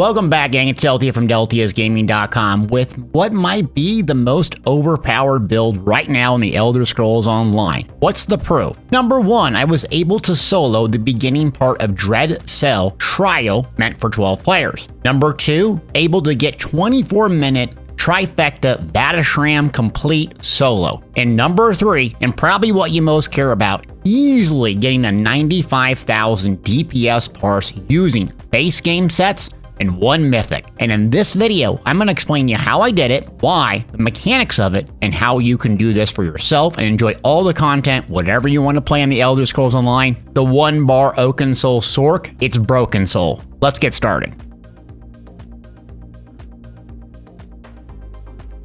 Welcome back, gang. It's Deltia from Deltiasgaming.com with what might be the most overpowered build right now in the Elder Scrolls Online. What's the proof? Number 1, I was able to solo the beginning part of Dread Cell Trial, meant for 12 players. Number 2, able to get 24-minute trifecta Vatashram complete solo. And number 3, and probably what you most care about, easily getting a 95,000 DPS parse using base game sets and 1 mythic. And in this video, I'm going to explain you how I did it, why, the mechanics of it, and how you can do this for yourself and enjoy all the content, whatever you want to play on the Elder Scrolls Online. The 1-bar Oaken Soul Sorc, it's Broken Soul. Let's get started.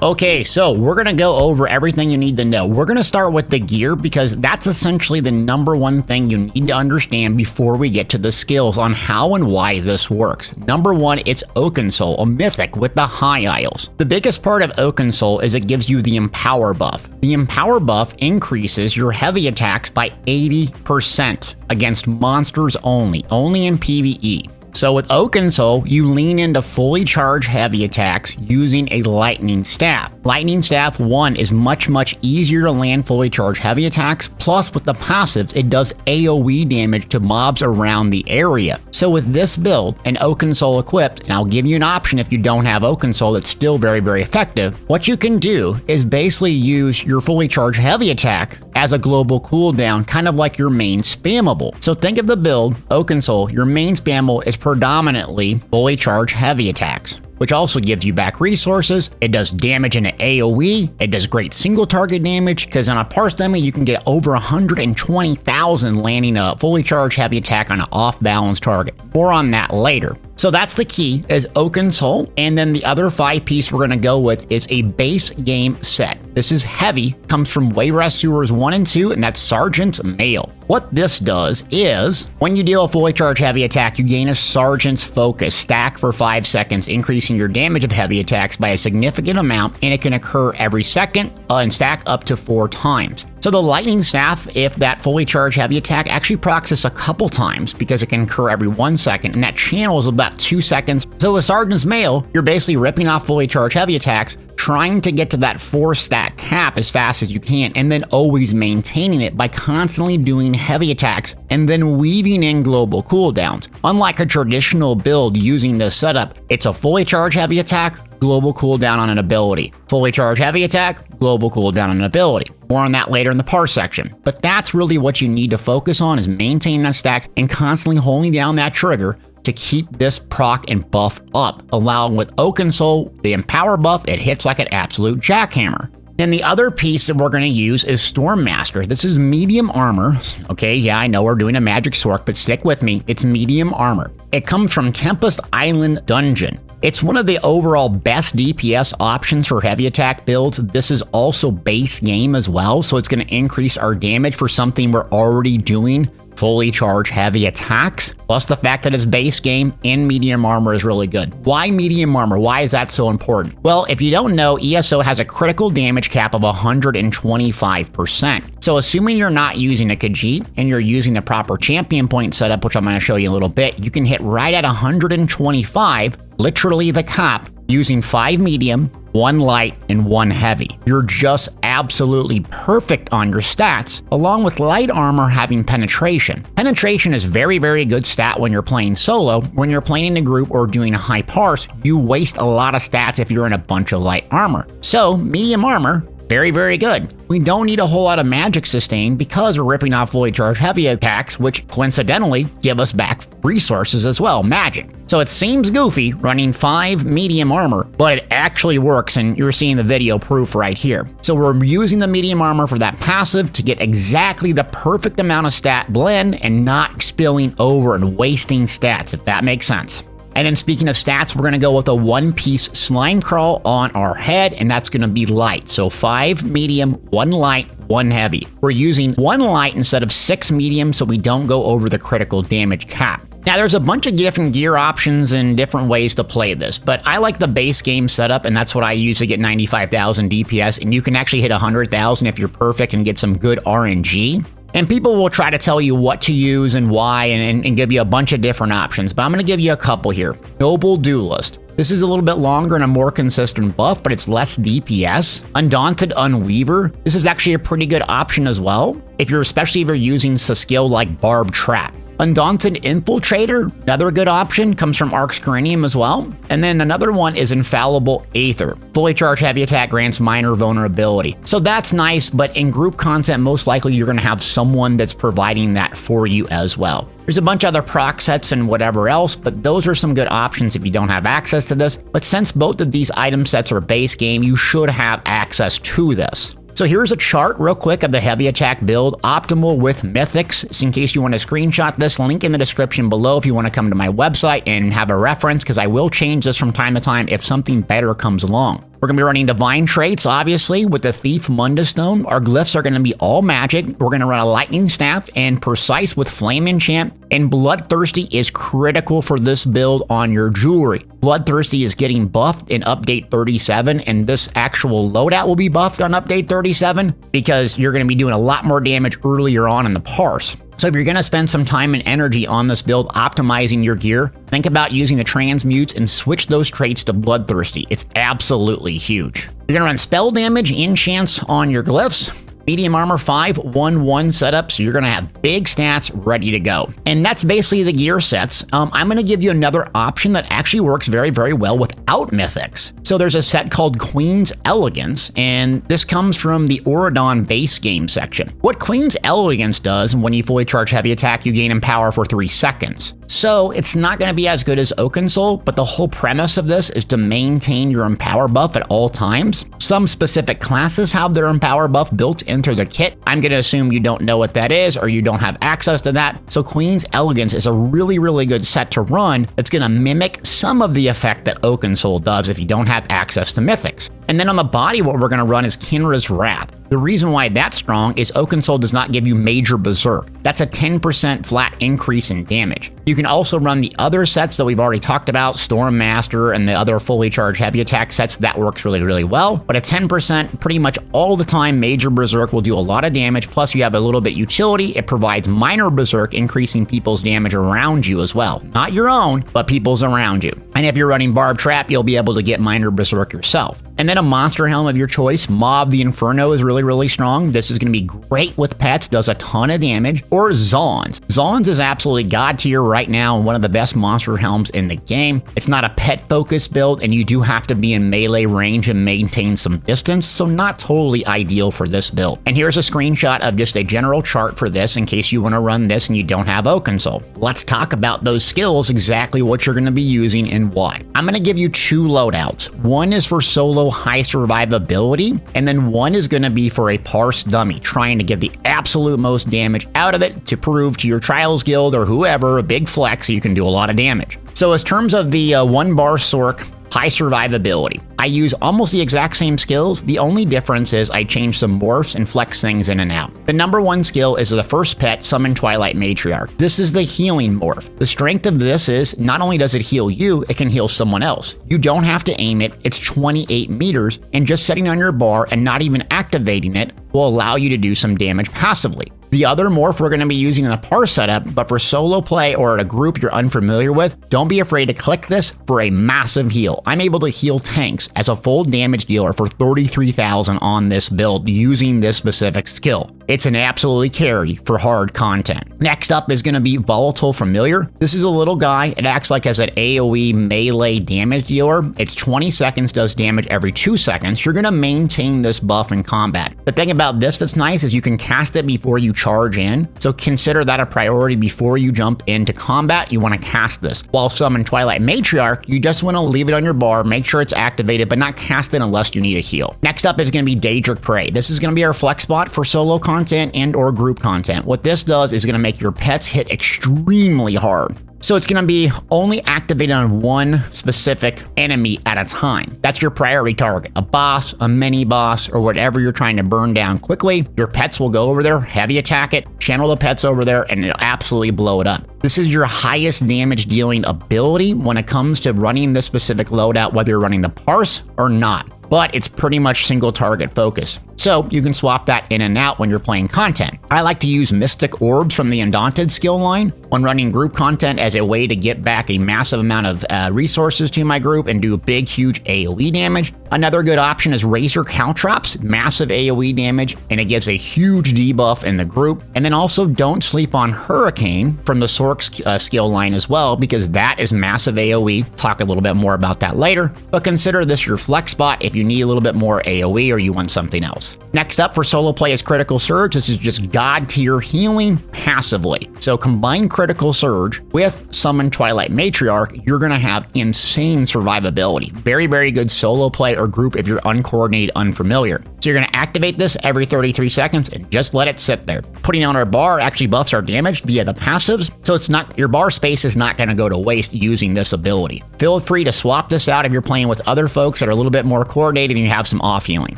Okay, so we're going to go over everything you need to know. We're going to start with the gear because that's essentially the number 1 thing you need to understand before we get to the skills on how and why this works. Number 1, it's Oaken Soul, a mythic with the High Isles. The biggest part of Oaken Soul is it gives you the Empower buff. The Empower buff increases your heavy attacks by 80% against monsters only in PvE. So with Oaken Soul, you lean into fully charged heavy attacks using a Lightning Staff. Lightning Staff 1 is much easier to land fully charged heavy attacks, plus with the passives, it does AoE damage to mobs around the area. So with this build and Oaken Soul equipped, and I'll give you an option if you don't have Oaken Soul that's still very effective, what you can do is basically use your fully charged heavy attack as a global cooldown, kind of like your main spammable. So think of the build, Oaken Soul, your main spammable is predominantly fully charged heavy attacks, which also gives you back resources. It does damage in an AoE. It does great single target damage because on a parse demo, you can get over 120,000 landing a fully charged heavy attack on an off-balance target. More on that later. So that's the key, is Oaken Soul. And then the other 5 piece we're going to go with is a base game set. This is heavy, comes from Wayrest Sewers 1 and 2, and that's Sergeant's Mail. What this does is, when you deal a fully charged heavy attack, you gain a Sergeant's Focus, stack for 5 seconds, increasing your damage of heavy attacks by a significant amount, and it can occur every second and stack up to 4 times. So the Lightning Staff, if that fully charged heavy attack, actually procs this a couple times because it can occur every 1 second, and that channel is about 2 seconds. So with Sergeant's Mail, you're basically ripping off fully charged heavy attacks, trying to get to that 4-stack cap as fast as you can, and then always maintaining it by constantly doing heavy attacks and then weaving in global cooldowns. Unlike a traditional build using this setup, it's a fully charged heavy attack, global cooldown on an ability. Fully charged heavy attack, global cooldown on an ability. More on that later in the parse section. But that's really what you need to focus on, is maintaining that stacks and constantly holding down that trigger to keep this proc and buff up. Along with Oaken Soul, the Empower buff, it hits like an absolute jackhammer. Then the other piece that we're going to use is Stormmaster. This is medium armor. Okay, yeah, I know we're doing a magic sorc, but stick with me. It's medium armor. It comes from Tempest Island Dungeon. It's one of the overall best DPS options for heavy attack builds. This is also base game as well, so it's going to increase our damage for something we're already doing, fully charged heavy attacks. Plus the fact that it's base game and medium armor is really good. Why medium armor? Why is that so important? Well, if you don't know, ESO has a critical damage cap of 125%. So assuming you're not using a Khajiit and you're using the proper champion point setup, which I'm going to show you in a little bit, you can hit right at 125, literally the cap, using 5 medium, 1 light, and 1 heavy. You're just absolutely perfect on your stats, along with light armor having penetration. Penetration is very good stat when you're playing solo. When you're playing in a group or doing a high parse, you waste a lot of stats if you're in a bunch of light armor. So medium armor, very good. We don't need a whole lot of magic sustain because we're ripping off fully charged heavy attacks, which coincidentally give us back resources as well, magic. So it seems goofy running 5 medium armor, but it actually works, and you're seeing the video proof right here. So we're using the medium armor for that passive to get exactly the perfect amount of stat blend and not spilling over and wasting stats, if that makes sense. And then speaking of stats, we're going to go with a 1-piece slime crawl on our head, and that's going to be light. So 5 medium, 1 light, 1 heavy. We're using 1 light instead of 6 medium so we don't go over the critical damage cap. Now, there's a bunch of different gear options and different ways to play this, but I like the base game setup, and that's what I use to get 95,000 DPS, and you can actually hit 100,000 if you're perfect and get some good RNG. And people will try to tell you what to use and why and give you a bunch of different options, but I'm going to give you a couple here. Noble Duelist. This is a little bit longer and a more consistent buff, but it's less DPS. Undaunted Unweaver. This is actually a pretty good option as well, especially if you're using a skill like Barb Trap. Undaunted Infiltrator, another good option, comes from Arc's Cranium as well. And then another one is Infallible Aether. Fully charged heavy attack grants minor vulnerability. So that's nice, but in group content, most likely you're going to have someone that's providing that for you as well. There's a bunch of other proc sets and whatever else, but those are some good options if you don't have access to this. But since both of these item sets are base game, you should have access to this. So here's a chart real quick of the heavy attack build, optimal with mythics. So in case you want to screenshot this, link in the description below if you want to come to my website and have a reference, because I will change this from time to time if something better comes along. We're going to be running divine traits, obviously, with the Thief Mundus Stone. Our glyphs are going to be all magic. We're going to run a lightning staff and precise with flame enchant. And Bloodthirsty is critical for this build on your jewelry. Bloodthirsty is getting buffed in update 37, and this actual loadout will be buffed on update 37 because you're going to be doing a lot more damage earlier on in the parse. So if you're going to spend some time and energy on this build optimizing your gear, think about using the transmutes and switch those traits to Bloodthirsty. It's absolutely huge. You're going to run spell damage, enchants on your glyphs. Medium armor 5, 1/1 setup, so you're going to have big stats ready to go. And that's basically the gear sets. I'm going to give you another option that actually works very, very well without mythics. So there's a set called Queen's Elegance, and this comes from the Auradon base game section. What Queen's Elegance does, when you fully charge heavy attack, you gain in power for 3 seconds. So it's not going to be as good as Oakensoul, but the whole premise of this is to maintain your Empower buff at all times. Some specific classes have their Empower buff built into the kit. I'm going to assume you don't know what that is or you don't have access to that. So Queen's Elegance is a really, really good set to run that's going to mimic some of the effect that Oakensoul does if you don't have access to mythics. And then on the body, what we're going to run is Kinra's Wrath. The reason why that's strong is Oakensoul does not give you major berserk. That's a 10% flat increase in damage. You can also run the other sets that we've already talked about, Storm Master and the other fully charged heavy attack sets. That works really, really well. But at 10%, pretty much all the time, major berserk will do a lot of damage. Plus you have a little bit utility. It provides minor berserk, increasing people's damage around you as well. Not your own, but people's around you. And if you're running Barb Trap, you'll be able to get minor berserk yourself. And then a monster helm of your choice. Mob the Inferno is really, really strong. This is going to be great with pets, does a ton of damage. Or Zons. Zons is absolutely god tier right now and one of the best monster helms in the game. It's not a pet-focused build, and you do have to be in melee range and maintain some distance, so not totally ideal for this build. And here's a screenshot of just a general chart for this in case you want to run this and you don't have Oakensoul. Let's talk about those skills, exactly what you're going to be using and why. I'm going to give you 2 loadouts. One is for solo high survivability, and then one is going to be for a parse dummy, trying to get the absolute most damage out of it to prove to your Trials Guild or whoever a big flex so you can do a lot of damage. So as terms of the 1-bar sorc, high survivability, I use almost the exact same skills. The only difference is I change some morphs and flex things in and out. The number 1 skill is the first pet, Summon Twilight Matriarch. This is the healing morph. The strength of this is not only does it heal you, it can heal someone else. You don't have to aim it. It's 28 meters, and just setting on your bar and not even activating it will allow you to do some damage passively. The other morph we're going to be using in a Parse setup, but for solo play or at a group you're unfamiliar with, don't be afraid to click this for a massive heal. I'm able to heal tanks as a full damage dealer for 33,000 on this build using this specific skill. It's an absolutely carry for hard content. Next up is going to be Volatile Familiar. This is a little guy. It acts like as an AoE melee damage dealer. It's 20 seconds, does damage every 2 seconds. You're going to maintain this buff in combat. The thing about this that's nice is you can cast it before you charge in. So consider that a priority before you jump into combat. You want to cast this. While Summon Twilight Matriarch, you just want to leave it on your bar, make sure it's activated, but not cast it unless you need a heal. Next up is going to be Daedric Prey. This is going to be our flex spot for solo content and or group content. What this does is going to make your pets hit extremely hard. So it's going to be only activated on one specific enemy at a time. That's your priority target. A boss, a mini boss, or whatever you're trying to burn down quickly. Your pets will go over there, heavy attack it, channel the pets over there, and it'll absolutely blow it up. This is your highest damage dealing ability when it comes to running this specific loadout, whether you're running the Parse or not. But it's pretty much single target focus. So you can swap that in and out when you're playing content. I like to use Mystic Orbs from the Undaunted skill line when running group content as a way to get back a massive amount of resources to my group and do big, huge AoE damage. Another good option is Razor Caltrops, massive AoE damage, and it gives a huge debuff in the group. And then also don't sleep on Hurricane from the Sorc skill line as well, because that is massive AoE. Talk a little bit more about that later, but consider this your flex spot if you need a little bit more AoE or you want something else. Next up for solo play is Critical Surge. This is just god tier healing passively. So combine Critical Surge with Summon Twilight Matriarch, you're going to have insane survivability. Very, very good solo play or group if you're uncoordinated, unfamiliar. So you're going to activate this every 33 seconds and just let it sit there. Putting on our bar actually buffs our damage via the passives, so it's not, your bar space is not going to go to waste using this ability. Feel free to swap this out if you're playing with other folks that are a little bit more coordinated and you have some off healing.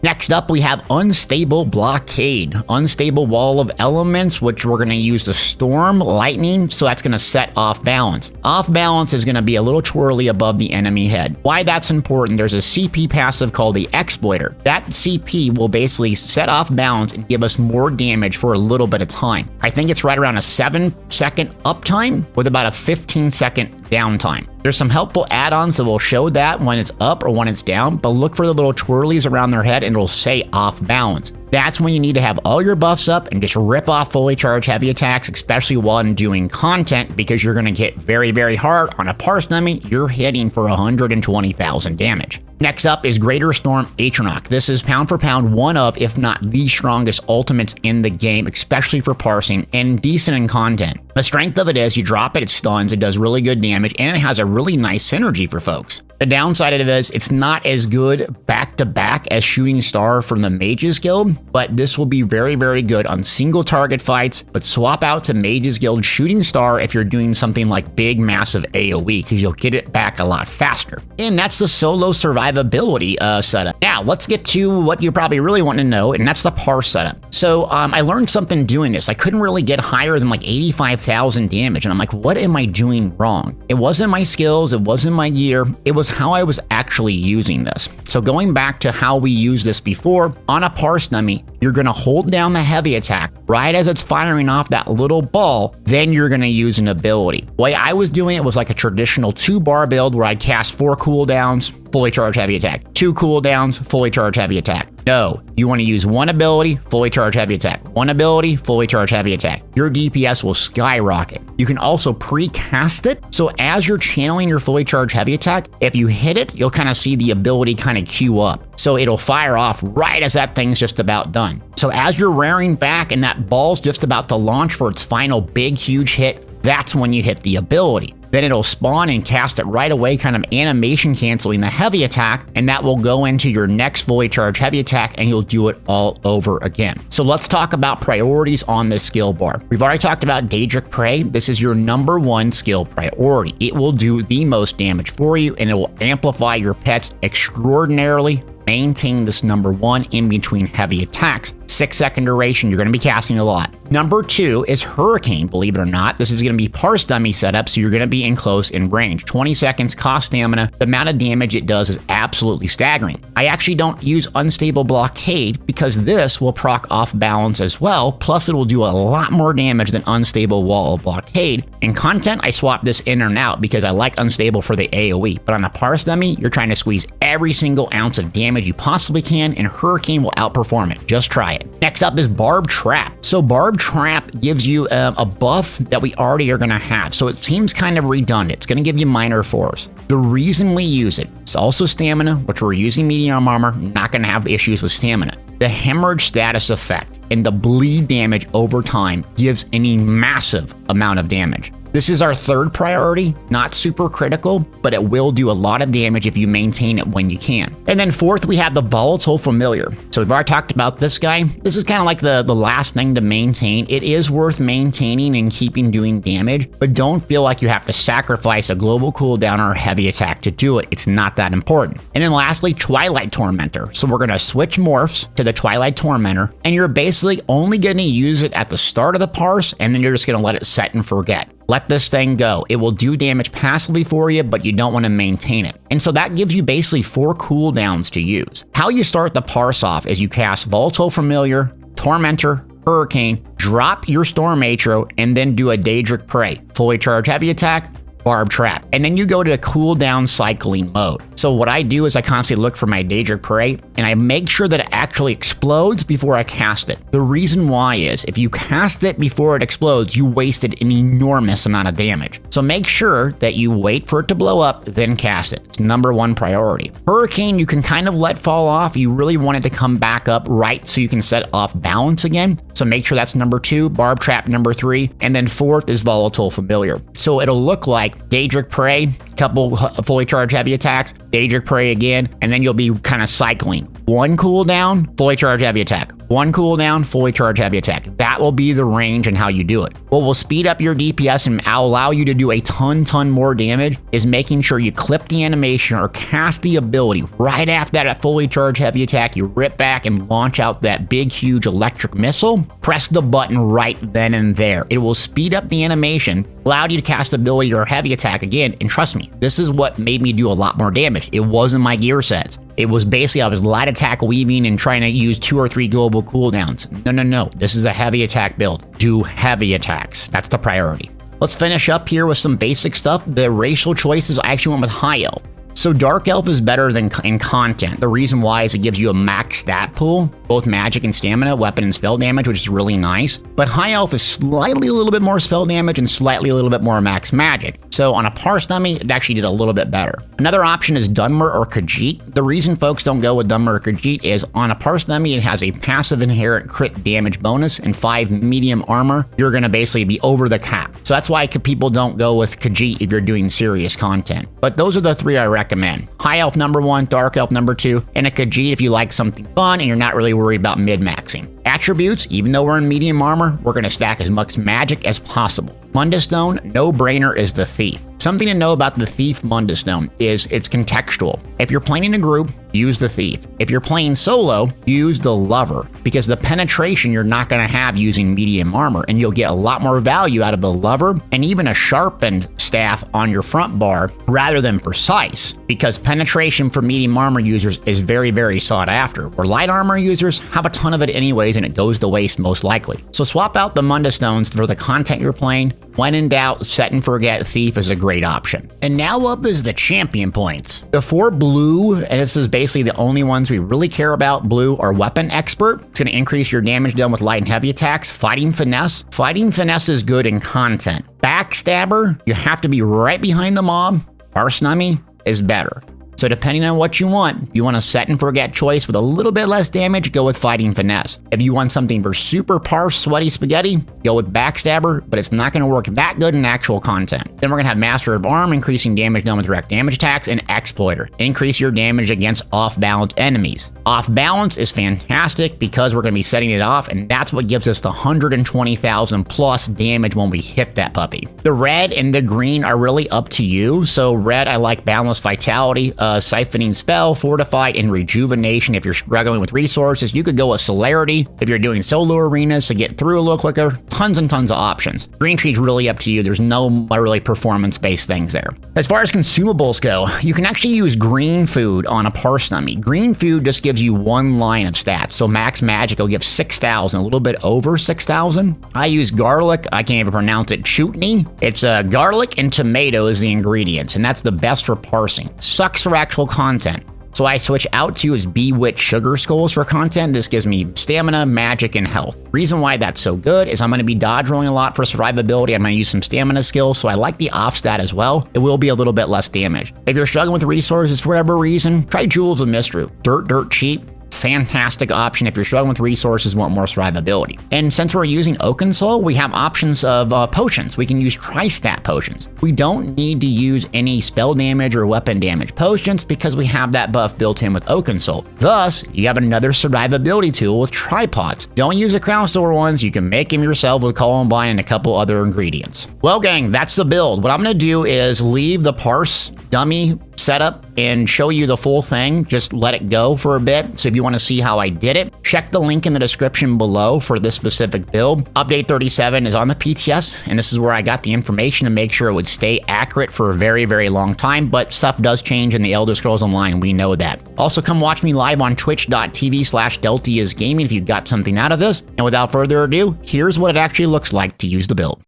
Next up, we have Unstable Blockade, Unstable Wall of Elements, which we're going to use the Storm Lightning, so that's going to set off balance. Off balance is going to be a little twirly above the enemy head. Why that's important, there's a CP passive called the Exploiter. That CP will basically set off balance and give us more damage for a little bit of time. I think it's right around a 7-second uptime with about a 15-second downtime. There's some helpful add-ons that will show that when it's up or when it's down, but look for the little twirlies around their head and it'll say off balance. That's when you need to have all your buffs up and just rip off fully charged heavy attacks, especially when doing content, because you're going to get very, very hard on a Parse dummy. You're hitting for 120,000 damage. Next up is Greater Storm Atronach. This is pound for pound one of, if not the strongest ultimates in the game, especially for parsing and decent in content. The strength of it is you drop it, it stuns, it does really good damage, and it has a really nice synergy for folks. The downside of it is it's not as good back-to-back as Shooting Star from the Mages Guild, but this will be very, very good on single target fights, but swap out to Mages Guild Shooting Star if you're doing something like big, massive AoE, because you'll get it back a lot faster. And that's the solo survivability setup. Now, let's get to what you probably really want to know, and that's the Parse setup. So I learned something doing this. I couldn't really get higher than like 85,000 damage, and I'm like, what am I doing wrong? It wasn't my skills, it wasn't my gear, it was how I was actually using this. So going back to how we used this before, on a Parse dummy, you're going to hold down the heavy attack right as it's firing off that little ball, then you're going to use an ability. The way I was doing it was like a traditional 2-bar build where I'd cast 4 cooldowns, fully charged heavy attack, 2 cooldowns, fully charged heavy attack. No, you want to use 1 ability, fully charged heavy attack, 1 ability, fully charged heavy attack. Your DPS will skyrocket. You can also pre-cast it, so as you're channeling your fully charged heavy attack, if you hit it, you'll kind of see the ability kind of queue up. So it'll fire off right as that thing's just about done. So as you're rearing back and that ball's just about to launch for its final big, huge hit, that's when you hit the ability. Then it'll spawn and cast it right away, kind of animation canceling the heavy attack, and that will go into your next fully charged heavy attack and you'll do it all over again. So let's talk about priorities on this skill bar. We've already talked about Daedric Prey. This is your #1 skill priority. It will do the most damage for you and it will amplify your pets extraordinarily. Maintain this #1 in between heavy attacks. 6-second duration, you're going to be casting a lot. #2 is Hurricane, believe it or not. This is going to be Parse dummy setup, so you're going to be in close in range. 20 seconds, cost stamina. The amount of damage it does is absolutely staggering. I actually don't use Unstable Blockade because this will proc off balance as well, plus it will do a lot more damage than Unstable Wall of Blockade. In content, I swap this in and out because I like Unstable for the AoE, but on a Parse dummy, you're trying to squeeze every single ounce of damage you possibly can, and Hurricane will outperform it. Just try it. Next up is Barb Trap. So Barb Trap gives you a buff that we already are going to have, so it seems kind of redundant. It's going to give you minor force. The reason we use it is also stamina, which we're using medium armor, not going to have issues with stamina. The hemorrhage status effect and the bleed damage over time gives any massive amount of damage. This is our 3rd priority, not super critical, but it will do a lot of damage if you maintain it when you can. And then 4th, we have the Volatile Familiar. So we've already talked about this guy. This is kind of like the last thing to maintain. It is worth maintaining and keeping doing damage, but don't feel like you have to sacrifice a global cooldown or a heavy attack to do it. It's not that important. And then lastly, Twilight Tormentor. So we're going to switch morphs to the Twilight Tormentor, and you're basically only going to use it at the start of the parse, and then you're just going to let it set and forget. Let this thing go. It will do damage passively for you, but you don't want to maintain it. And so that gives you basically 4 cooldowns to use. How you start the parse off is you cast Volatile Familiar, Tormentor, Hurricane, drop your Storm Atro, and then do a Daedric Prey. Fully charge heavy attack, Barb Trap. And then you go to the cooldown cycling mode. So what I do is I constantly look for my Daedric Prey, and I make sure that it actually explodes before I cast it. The reason why is, if you cast it before it explodes, you wasted an enormous amount of damage. So make sure that you wait for it to blow up, then cast it. It's #1 priority. Hurricane, you can kind of let fall off. You really want it to come back up right so you can set off balance again. So make sure that's #2, Barb Trap #3, and then 4th is Volatile Familiar. So it'll look like Daedric Prey, couple fully charged heavy attacks, Daedric Prey again, and then you'll be kind of cycling. 1 cooldown, fully charged heavy attack. 1 cooldown, fully charged heavy attack. That will be the range and how you do it. What will speed up your DPS and allow you to do a ton more damage is making sure you clip the animation or cast the ability right after that fully charged heavy attack. You rip back and launch out that big, huge electric missile. Press the button right then and there. It will speed up the animation, allow you to cast ability or heavy attack again, and trust me, this is what made me do a lot more damage. It wasn't my gear sets. It was basically I was light attack weaving and trying to use 2 or 3 global cooldowns. No. This is a heavy attack build. Do heavy attacks. That's the priority. Let's finish up here with some basic stuff. The racial choices, I actually went with High Elf. So Dark Elf is better than in content. The reason why is it gives you a max stat pool, both magic and stamina, weapon and spell damage, which is really nice. But High Elf is slightly a little bit more spell damage and slightly a little bit more max magic. So on a Parse dummy, it actually did a little bit better. Another option is Dunmer or Khajiit. The reason folks don't go with Dunmer or Khajiit is on a Parse dummy, it has a passive inherent crit damage bonus and 5 medium armor. You're going to basically be over the cap. So that's why people don't go with Khajiit if you're doing serious content. But those are the 3 I recommend. High Elf #1, Dark Elf #2, and a Khajiit if you like something fun and you're not really worried about mid-maxing. Attributes, even though we're in medium armor, we're going to stack as much magic as possible. Mundus Stone, no-brainer, is the Thief. Something to know about the Thief Mundus Stone is it's contextual. If you're playing in a group, use the Thief. If you're playing solo, use the Lover, because the penetration you're not going to have using medium armor, and you'll get a lot more value out of the Lover and even a sharpened staff on your front bar rather than precise, because penetration for medium armor users is very sought after, where light armor users have a ton of it anyways and it goes to waste most likely. So swap out the Mundus Stones for the content you're playing. When in doubt, Set and Forget Thief is a great option. And now up is the champion points. The 4 blue, and this is basically the only ones we really care about, blue, are Weapon Expert. It's going to increase your damage done with light and heavy attacks. Fighting Finesse. Fighting Finesse is good in content. Backstabber, you have to be right behind the mob. Parse dummy is better. So depending on what you want, if you want a Set and Forget choice with a little bit less damage, go with Fighting Finesse. If you want something for super Parse Sweaty Spaghetti, go with Backstabber, but it's not going to work that good in actual content. Then we're going to have Master of Arm, increasing damage done with direct damage attacks, and Exploiter, increase your damage against off-balance enemies. Off-balance is fantastic because we're going to be setting it off, and that's what gives us the 120,000 plus damage when we hit that puppy. The red and the green are really up to you. So red, I like Boundless Vitality, Siphoning Spell, Fortified, and Rejuvenation. If you're struggling with resources, you could go with Celerity. If you're doing solo arenas to get through a little quicker, tons and tons of options. Green tree's really up to you. There's no really performance-based things there. As far as consumables go, you can actually use green food on a Parse dummy. Green food just gives you 1 line of stats. So max magic will give 6,000, a little bit over 6,000. I use garlic. I can't even pronounce it. Chutney. It's garlic and tomato is the ingredients, and that's the best for parsing. Sucks for actual content. So I switch out to is Bewitch Sugar Skulls for content. This gives me stamina, magic, and health. Reason why that's so good is I'm going to be dodge rolling a lot for survivability. I'm going to use some stamina skills, so I like the off stat as well. It will be a little bit less damage. If you're struggling with resources for whatever reason, try Jewels of Mistru. Dirt cheap. Fantastic option if you're struggling with resources, want more survivability. And since we're using Oaken Soul, we have options of potions. We can use tri-stat potions. We don't need to use any spell damage or weapon damage potions because we have that buff built in with Oaken Soul. Thus, you have another survivability tool with tripods. Don't use the Crown Store ones. You can make them yourself with Columbine and a couple other ingredients. Well, gang, that's the build. What I'm going to do is leave the Parse dummy setup and show you the full thing, just let it go for a bit. So if you want to see how I did it, check the link in the description below for this specific build. Update 37 is on the PTS, and this is where I got the information to make sure it would stay accurate for a very, very long time, but stuff does change in the Elder Scrolls Online, we know that. Also, come watch me live on twitch.tv/Deltiasgaming if you got something out of this. And without further ado, here's what it actually looks like to use the build.